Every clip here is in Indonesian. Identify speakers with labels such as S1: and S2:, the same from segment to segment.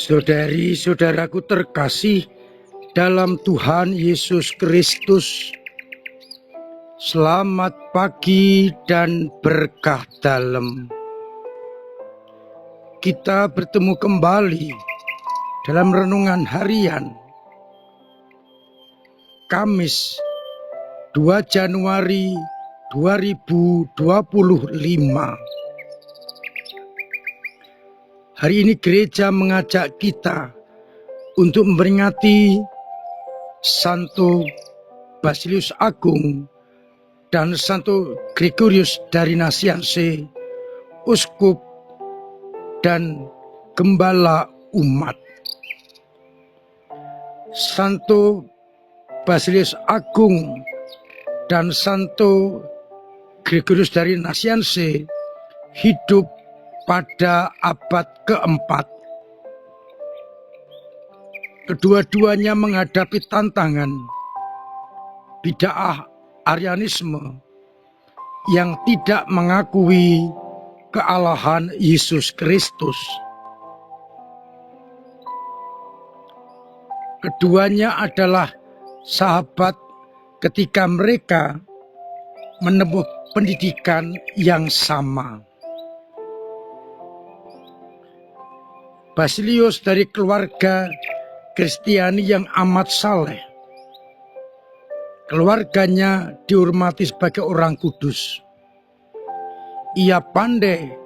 S1: Saudari-saudaraku terkasih dalam Tuhan Yesus Kristus, selamat pagi dan berkah dalam. Kita bertemu kembali dalam renungan harian Kamis 2 Januari 2025. Hari ini gereja mengajak kita untuk memperingati Santo Basilius Agung dan Santo Gregorius dari Nazianze, uskup dan gembala umat. Santo Basilius Agung dan Santo Gregorius dari Nazianze hidup pada abad keempat. Kedua-duanya menghadapi tantangan bid'ah Arianisme yang tidak mengakui kealahan Yesus Kristus. Keduanya adalah sahabat ketika mereka menempuh pendidikan yang sama. Basilius dari keluarga Kristiani yang amat saleh. Keluarganya dihormati sebagai orang kudus. Ia pandai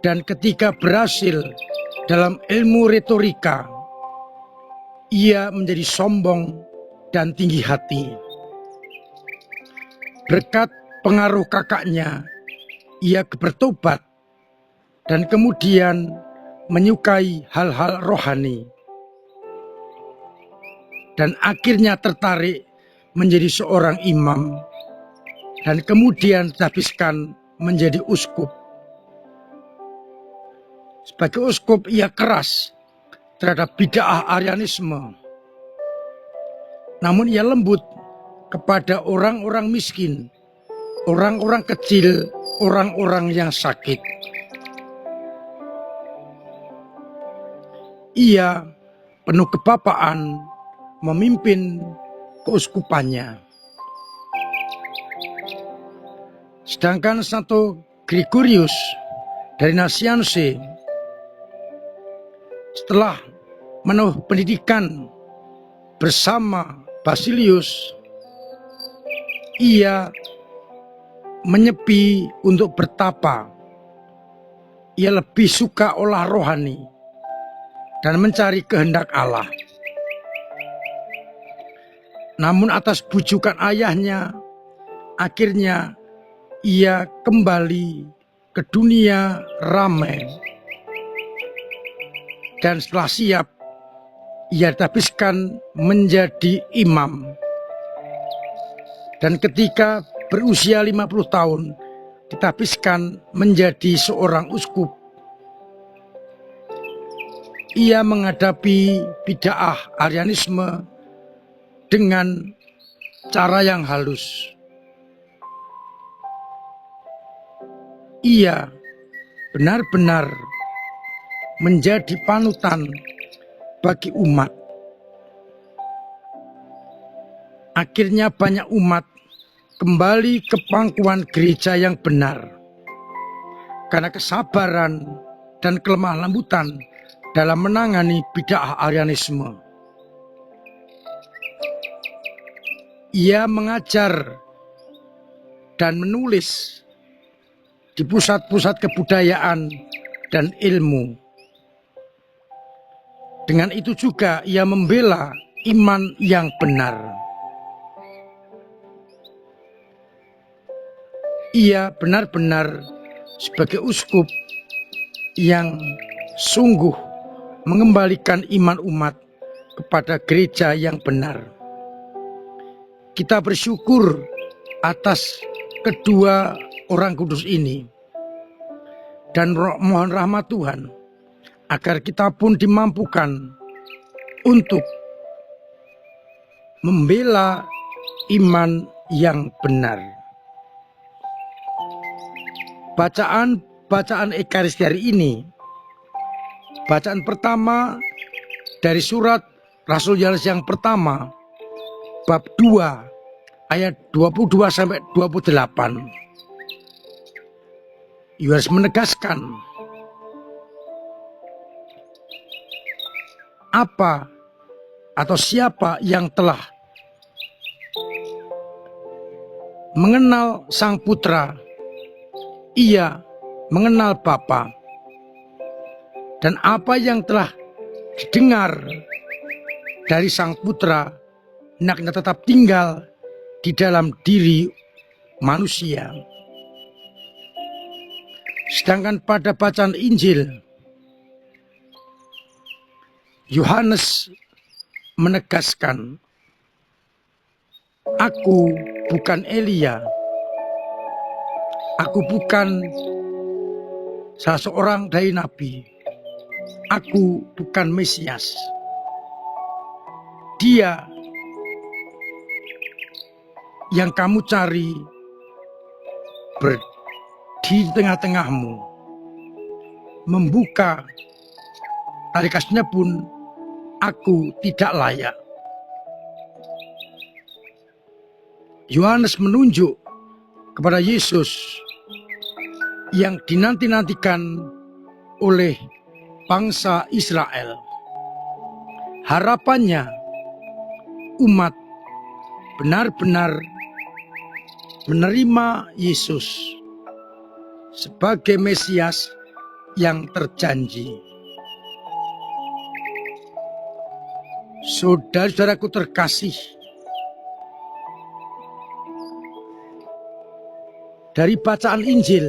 S1: dan ketika berhasil dalam ilmu retorika, ia menjadi sombong dan tinggi hati. Berkat pengaruh kakaknya, ia bertobat dan kemudian menyukai hal-hal rohani. Dan akhirnya tertarik menjadi seorang imam dan kemudian dihabiskan menjadi uskup. Sebagai uskup ia keras terhadap bid'ah Arianisme. Namun ia lembut kepada orang-orang miskin, orang-orang kecil, orang-orang yang sakit. Ia penuh kebapaan memimpin keuskupannya. Sedangkan Santo Gregorius dari Nazianze setelah menempuh pendidikan bersama Basilius, ia menyepi untuk bertapa. Ia lebih suka olah rohani dan mencari kehendak Allah. Namun atas bujukan ayahnya, akhirnya ia kembali ke dunia ramai. Dan setelah siap, ia dihabiskan menjadi imam. Dan ketika berusia 50 tahun, dihabiskan menjadi seorang uskup. Ia menghadapi bid'ah Arianisme dengan cara yang halus. Ia benar-benar menjadi panutan bagi umat. Akhirnya banyak umat kembali ke pangkuan gereja yang benar karena kesabaran dan kelemah lembutan dalam menangani bid'ah Arianisme. Ia mengajar dan menulis di pusat-pusat kebudayaan dan ilmu. Dengan itu juga ia membela iman yang benar. Ia benar-benar sebagai uskup yang sungguh mengembalikan iman umat kepada gereja yang benar. Kita bersyukur atas kedua orang kudus ini dan mohon rahmat Tuhan agar kita pun dimampukan untuk membela iman yang benar. Bacaan Ekaristi hari ini, bacaan pertama dari surat Rasul Yohanes yang pertama, bab 2, ayat 22 sampai 28. Yohanes menegaskan apa atau siapa yang telah mengenal Sang Putra, ia mengenal Bapa. Dan apa yang telah didengar dari Sang Putra, hendaknya tetap tinggal di dalam diri manusia. Sedangkan pada bacaan Injil, Yohanes menegaskan, "Aku bukan Elia, aku bukan salah seorang dari nabi, aku bukan Mesias. Dia yang kamu cari di tengah-tengahmu, membuka tali kasutnya pun aku tidak layak." Yohanes menunjuk kepada Yesus yang dinanti-nantikan oleh bangsa Israel. Harapannya umat benar-benar menerima Yesus sebagai Mesias yang terjanji. Saudara-saudaraku terkasih, dari bacaan Injil,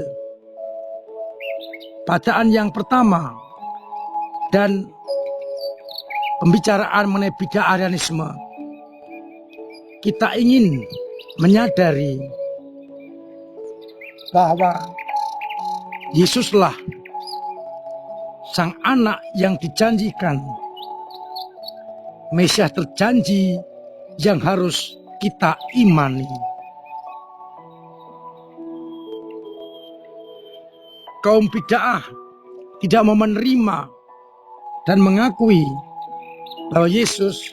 S1: bacaan yang pertama dan pembicaraan mengenai bidah Arianisme, kita ingin menyadari bahwa Yesuslah Sang Anak yang dijanjikan, Mesias terjanji yang harus kita imani. Kaum bid'ah tidak mau menerima dan mengakui bahwa Yesus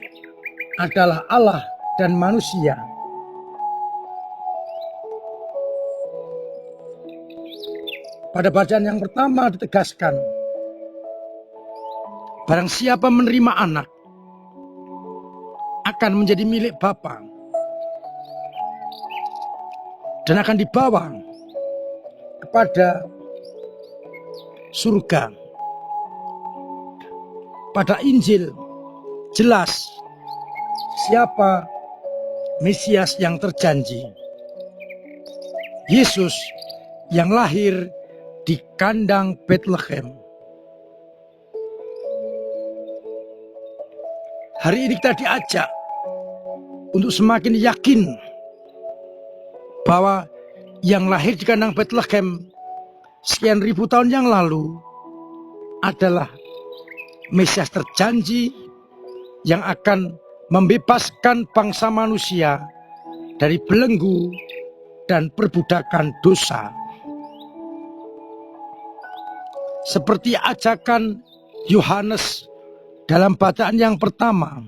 S1: adalah Allah dan manusia. Pada bacaan yang pertama ditegaskan, barang siapa menerima anak akan menjadi milik Bapa dan akan dibawa kepada surga. Pada Injil jelas siapa Mesias yang terjanji. Yesus yang lahir di kandang Bethlehem. Hari ini kita diajak untuk semakin yakin bahwa yang lahir di kandang Bethlehem sekian ribu tahun yang lalu adalah Mesias terjanji yang akan membebaskan bangsa manusia dari belenggu dan perbudakan dosa. Seperti ajakan Yohanes dalam bacaan yang pertama,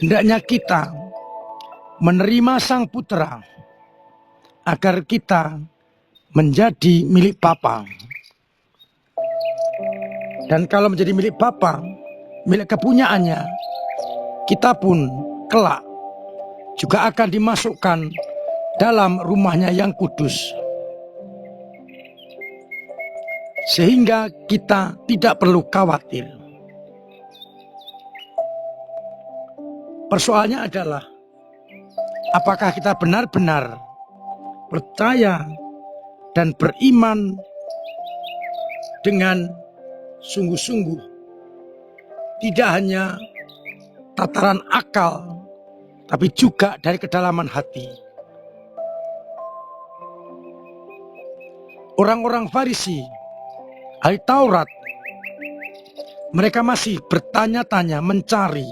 S1: hendaknya kita menerima Sang Putra agar kita menjadi milik Bapa. Dan kalau menjadi milik Bapa, milik kepunyaannya, kita pun kelak juga akan dimasukkan dalam rumahnya yang kudus. Sehingga kita tidak perlu khawatir. Persoalannya adalah, apakah kita benar-benar percaya dan beriman dengan sungguh-sungguh, tidak hanya tataran akal, tapi juga dari kedalaman hati. Orang-orang Farisi, ahli Taurat, mereka masih bertanya-tanya, mencari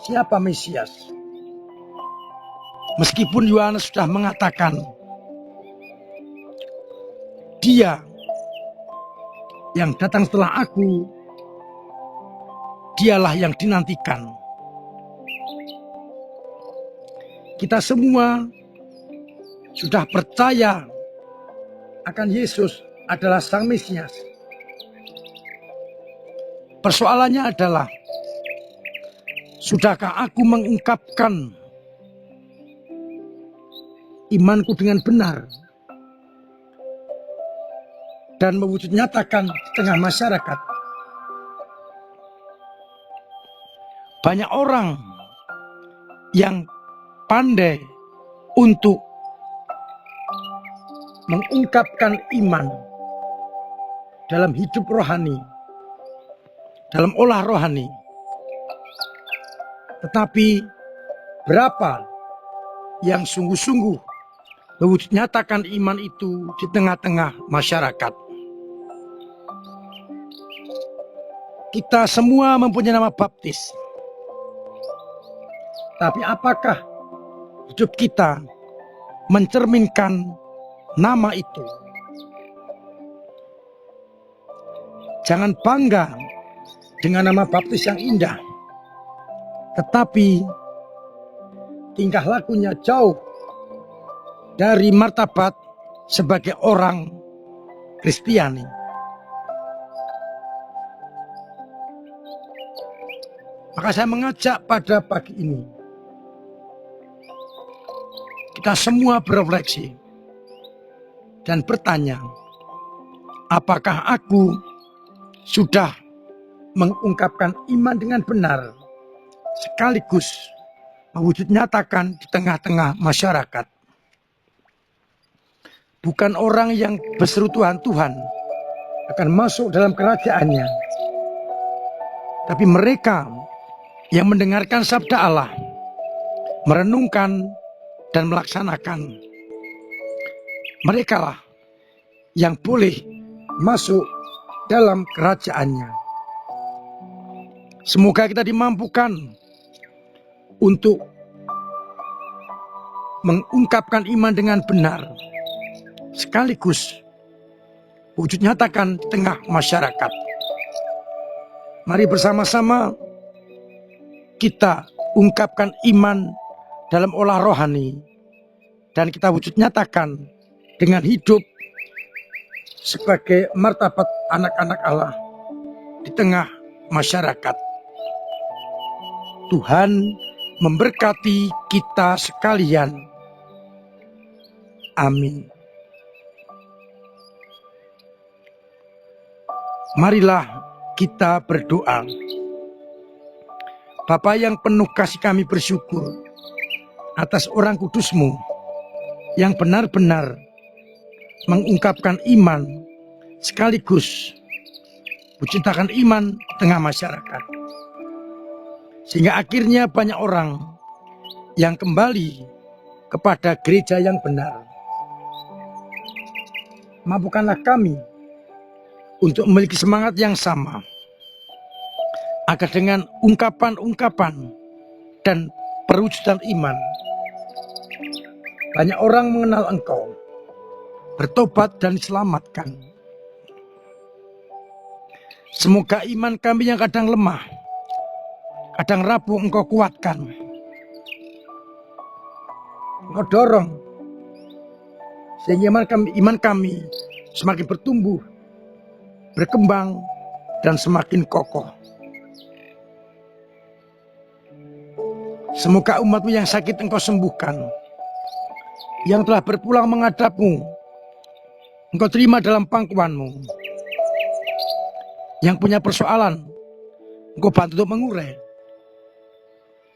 S1: siapa Mesias. Meskipun Yohanes sudah mengatakan, Dia yang datang setelah aku dialah yang dinantikan. Kita semua sudah percaya akan Yesus adalah Sang Mesias. Persoalannya adalah, sudahkah aku mengungkapkan imanku dengan benar dan mewujud nyatakan di tengah masyarakat? Banyak orang yang pandai untuk mengungkapkan iman dalam hidup rohani, dalam olah rohani. Tetapi berapa yang sungguh-sungguh mewujud nyatakan iman itu di tengah-tengah masyarakat? Kita semua mempunyai nama baptis. Tapi apakah hidup kita mencerminkan nama itu? Jangan bangga dengan nama baptis yang indah, tetapi tingkah lakunya jauh dari martabat sebagai orang Kristiani. Maka saya mengajak pada pagi ini, kita semua berefleksi dan bertanya, apakah aku sudah mengungkapkan iman dengan benar sekaligus mewujud nyatakan di tengah-tengah masyarakat? Bukan orang yang berseru Tuhan, Tuhan akan masuk dalam kerajaannya, tapi mereka yang mendengarkan sabda Allah, merenungkan dan melaksanakan. Merekalah yang boleh masuk dalam kerajaannya. Semoga kita dimampukan untuk mengungkapkan iman dengan benar, sekaligus wujud nyatakan di tengah masyarakat. Mari bersama-sama kita ungkapkan iman dalam olah rohani, dan kita wujud nyatakan dengan hidup sebagai martabat anak-anak Allah di tengah masyarakat. Tuhan memberkati kita sekalian. Amin. Marilah kita berdoa. Bapa yang penuh kasih, kami bersyukur atas orang kudus-Mu yang benar-benar mengungkapkan iman sekaligus menciptakan iman di tengah masyarakat. Sehingga akhirnya banyak orang yang kembali kepada gereja yang benar. Mampukanlah kami untuk memiliki semangat yang sama, agar dengan ungkapan-ungkapan dan perwujudan iman, banyak orang mengenal Engkau, bertobat dan diselamatkan. Semoga iman kami yang kadang lemah, kadang rapuh, Engkau kuatkan. Engkau dorong sehingga iman kami semakin bertumbuh, berkembang, dan semakin kokoh. Semoga umat-Mu yang sakit Engkau sembuhkan, yang telah berpulang menghadap-Mu Engkau terima dalam pangkuan-Mu, yang punya persoalan Engkau bantu untuk mengurai,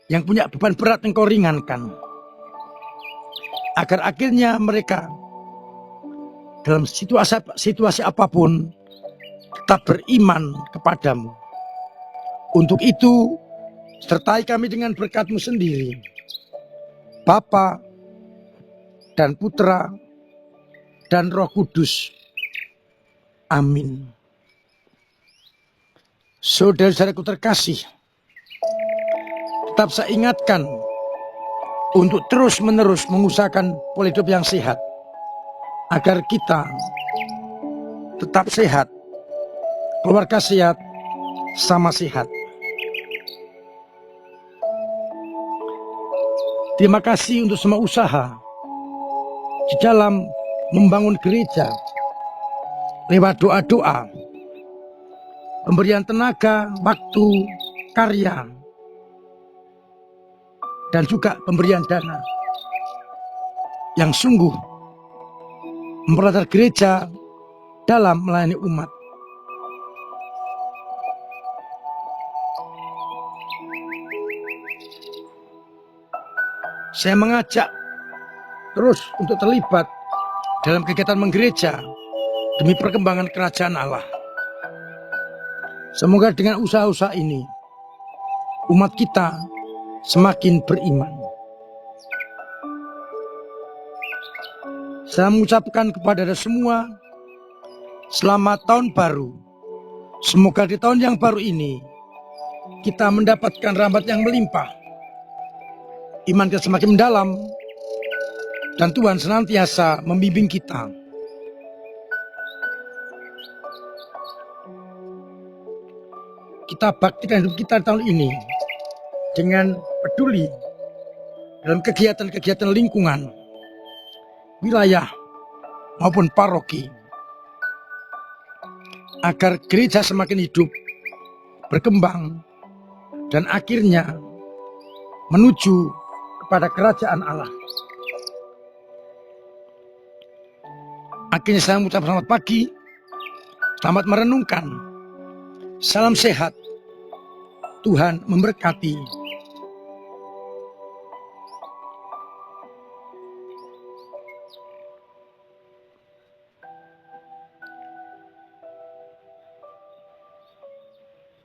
S1: yang punya beban berat Engkau ringankan, agar akhirnya mereka dalam situasi apapun tetap beriman kepadamu. Untuk itu, sertai kami dengan berkat-Mu sendiri, Bapa dan Putra dan Roh Kudus. Amin. Saudara-saudaraku terkasih, tetap saya ingatkan untuk terus-menerus mengusahakan pola hidup yang sehat, agar kita tetap sehat, keluarga sehat, sama sehat. Terima kasih untuk semua usaha di dalam membangun gereja lewat doa-doa, pemberian tenaga, waktu, karya, dan juga pemberian dana yang sungguh memperlancar gereja dalam melayani umat. Saya mengajak terus untuk terlibat dalam kegiatan menggereja demi perkembangan kerajaan Allah. Semoga dengan usaha-usaha ini umat kita semakin beriman. Saya mengucapkan kepada semua selamat tahun baru. Semoga di tahun yang baru ini kita mendapatkan rahmat yang melimpah, iman kita semakin mendalam, dan Tuhan senantiasa membimbing kita. Kita baktikan hidup kita di tahun ini dengan peduli dalam kegiatan-kegiatan lingkungan, wilayah maupun paroki, agar gereja semakin hidup, berkembang, dan akhirnya menuju kepada kerajaan Allah. Akhirnya saya mengucapkan selamat pagi, selamat merenungkan, salam sehat, Tuhan memberkati.